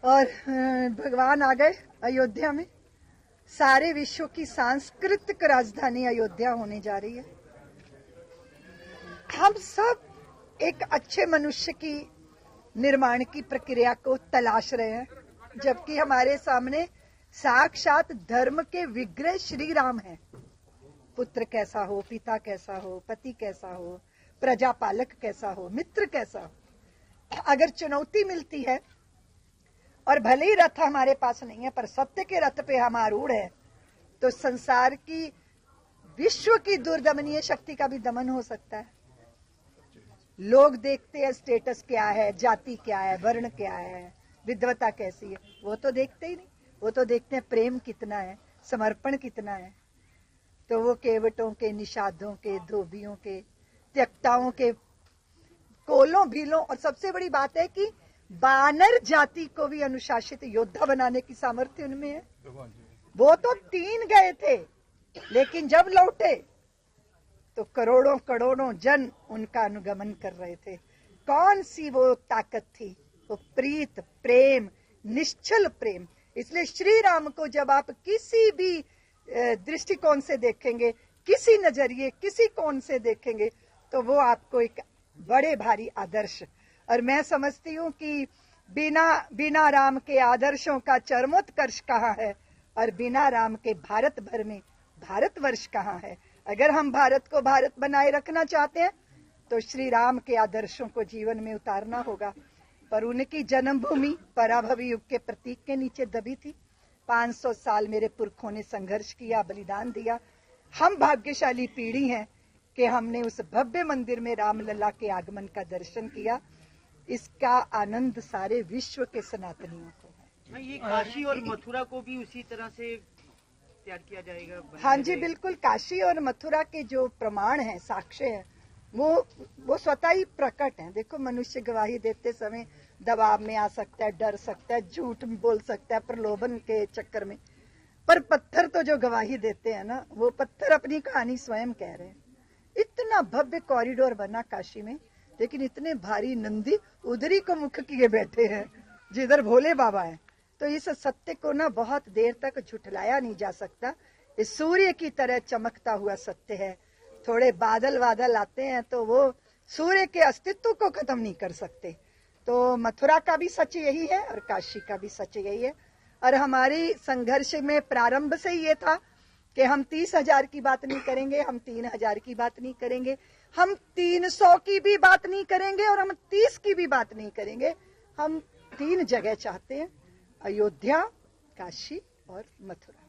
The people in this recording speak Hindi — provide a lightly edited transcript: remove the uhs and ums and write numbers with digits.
और भगवान आ गए अयोध्या में। सारे विश्व की सांस्कृतिक राजधानी अयोध्या होने जा रही है। हम सब एक अच्छे मनुष्य की निर्माण की प्रक्रिया को तलाश रहे हैं, जबकि हमारे सामने साक्षात धर्म के विग्रह श्री राम है। पुत्र कैसा हो, पिता कैसा हो, पति कैसा हो, प्रजापालक कैसा हो, मित्र कैसा हो। अगर चुनौती मिलती है और भले ही रथ हमारे पास नहीं है पर सत्य के रथ पे हम आरूढ़ है, तो संसार की विश्व की दुर्दमनीय शक्ति का भी दमन हो सकता है। लोग देखते हैं स्टेटस क्या है, जाति क्या है, वर्ण क्या है, विद्वता कैसी है, वो तो देखते ही नहीं। वो तो देखते हैं प्रेम कितना है, समर्पण कितना है। तो वो केवटों के, निषादों के, धोबियों के, त्यक्ताओं के, कोलों भीलों, और सबसे बड़ी बात है कि बानर जाति को भी अनुशासित योद्धा बनाने की सामर्थ्य उनमें है। वो तो 3 गए थे, लेकिन जब लौटे तो करोड़ों करोड़ों जन उनका अनुगमन कर रहे थे। कौन सी वो ताकत थी? वो प्रीत, प्रेम, निश्चल प्रेम। इसलिए श्री राम को जब आप किसी भी दृष्टिकोण से देखेंगे, किसी नजरिए, किसी कोण से देखेंगे, तो वो आपको एक बड़े भारी आदर्श। और मैं समझती हूँ कि बिना राम के आदर्शों का चरमोत्कर्ष कहाँ है, और बिना राम के भारत भर में भारतवर्ष कहाँ है। अगर हम भारत को भारत बनाए रखना चाहते हैं तो श्री राम के आदर्शों को जीवन में उतारना होगा। पर उनकी जन्मभूमि पराभवी युग के प्रतीक के नीचे दबी थी। 500 साल मेरे पुरखों ने संघर्ष किया, बलिदान दिया। हम भाग्यशाली पीढ़ी हैं कि हमने उस भव्य मंदिर में रामलला के आगमन का दर्शन किया। इसका आनंद सारे विश्व के सनातनियों को है। ये काशी और मथुरा को भी उसी तरह से तैयार किया जाएगा? हाँ जी, बिल्कुल। काशी और मथुरा के जो प्रमाण हैं, साक्ष्य हैं, वो स्वतः ही प्रकट हैं। देखो, मनुष्य गवाही देते समय दबाव में आ सकता है, डर सकता है, झूठ बोल सकता है प्रलोभन के चक्कर में, पर पत्थर तो जो गवाही देते हैं ना, वो पत्थर अपनी कहानी स्वयं कह रहे हैं। इतना भव्य कॉरिडोर बना काशी में, लेकिन इतने भारी नंदी उधरी को मुख किए बैठे हैं जिधर भोले बाबा हैं। तो इस सत्य को ना बहुत देर तक झुठलाया नहीं जा सकता। इस सूर्य की तरह चमकता हुआ सत्य है। थोड़े बादल आते हैं तो वो सूर्य के अस्तित्व को खत्म नहीं कर सकते। तो मथुरा का भी सच यही है और काशी का भी सच यही है। और हमारी संघर्ष में प्रारंभ से ही ये था कि हम 30,000 की बात नहीं करेंगे, हम 3,000 की बात नहीं करेंगे, हम 300 की भी बात नहीं करेंगे, और हम 30 की भी बात नहीं करेंगे। हम 3 जगह चाहते हैं, अयोध्या, काशी और मथुरा।